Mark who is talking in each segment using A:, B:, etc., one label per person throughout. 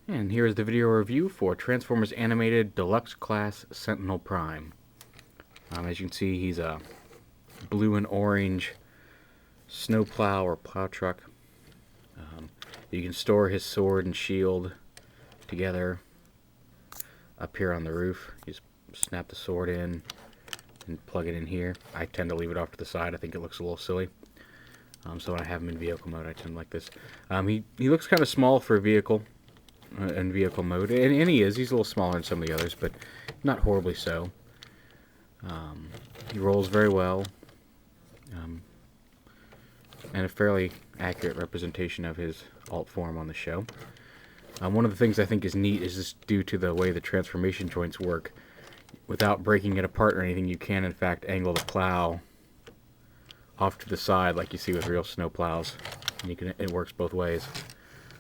A: And here is the video review for Transformers Animated Deluxe Class Sentinel Prime. As you can see, he's a blue and orange snowplow or plow truck. You can store his sword and shield together up here on the roof. You just snap the sword in and plug it in here. I tend to leave it off to the side. I think it looks a little silly. So when I have him in vehicle mode, I tend to like this. He looks kind of small for a vehicle. In vehicle mode, and he's a little smaller than some of the others, but not horribly so. He rolls very well, and a fairly accurate representation of his alt form on the show. One of the things I think is neat is just due to the way the transformation joints work. Without breaking it apart or anything, you can in fact angle the plow off to the side like you see with real snow plows, and it works both ways.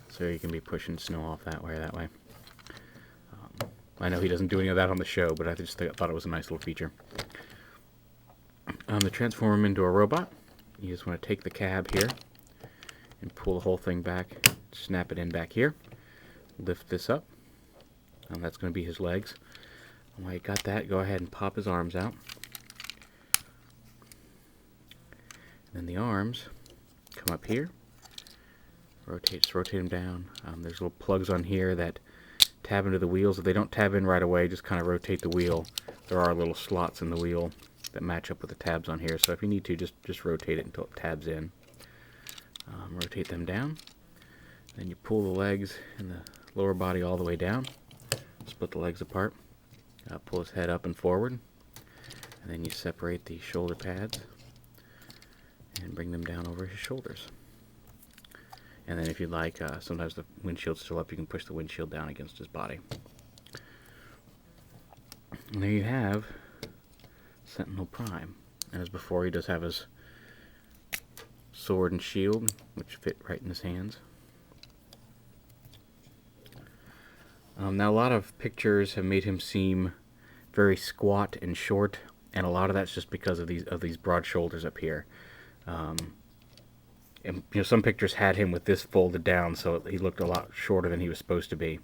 A: So you can be pushing snow off that way. I know he doesn't do any of that on the show, but I just thought it was a nice little feature. To transform him into a robot, you just want to take the cab here and pull the whole thing back, snap it in back here, lift this up, and that's going to be his legs. And while you got that, go ahead and pop his arms out. And then the arms come up here. Rotate them down. There's little plugs on here that tab into the wheels. If they don't tab in right away, just kind of rotate the wheel. There are little slots in the wheel that match up with the tabs on here. So if you need to, just rotate it until it tabs in. Rotate them down. Then you pull the legs and the lower body all the way down. Split the legs apart. Pull his head up and forward. And then you separate the shoulder pads and bring them down over his shoulders. And then if you'd like, sometimes the windshield's still up, you can push the windshield down against his body. And there you have Sentinel Prime. And as before, he does have his sword and shield, which fit right in his hands. Now, a lot of pictures have made him seem very squat and short, and a lot of that's just because of these broad shoulders up here. And, some pictures had him with this folded down, so he looked a lot shorter than he was supposed to be.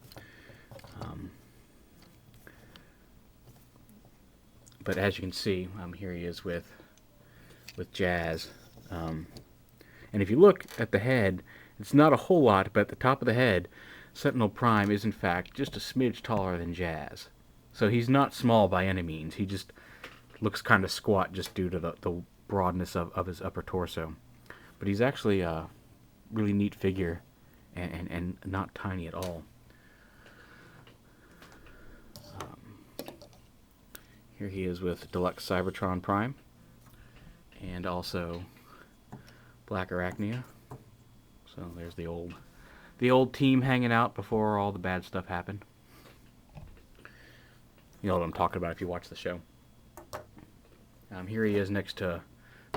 A: But as you can see, here he is with Jazz. And if you look at the head, it's not a whole lot, but at the top of the head, Sentinel Prime is in fact just a smidge taller than Jazz. So he's not small by any means. He just looks kind of squat just due to the broadness of his upper torso. But he's actually a really neat figure and not tiny at all. Here he is with Deluxe Cybertron Prime and also Black Arachnia. So there's the old team hanging out before all the bad stuff happened. You know what I'm talking about if you watch the show. Here he is next to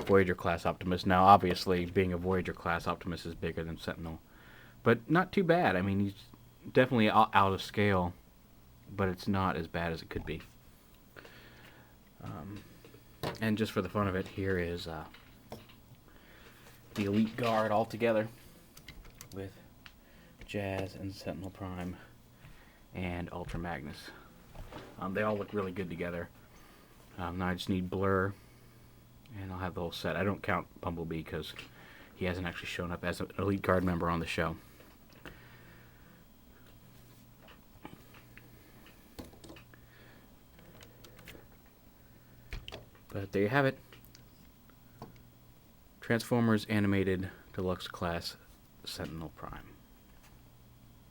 A: Voyager class Optimist. Now, obviously, being a Voyager class Optimist is bigger than Sentinel, but not too bad. I mean, he's definitely out of scale, but it's not as bad as it could be. And just for the fun of it, here is the Elite Guard all together with Jazz and Sentinel Prime and Ultra Magnus. They all look really good together. Now I just need Blur, and I'll have the whole set. I don't count Bumblebee because he hasn't actually shown up as an Elite Guard member on the show. But there you have it. Transformers Animated Deluxe Class Sentinel Prime.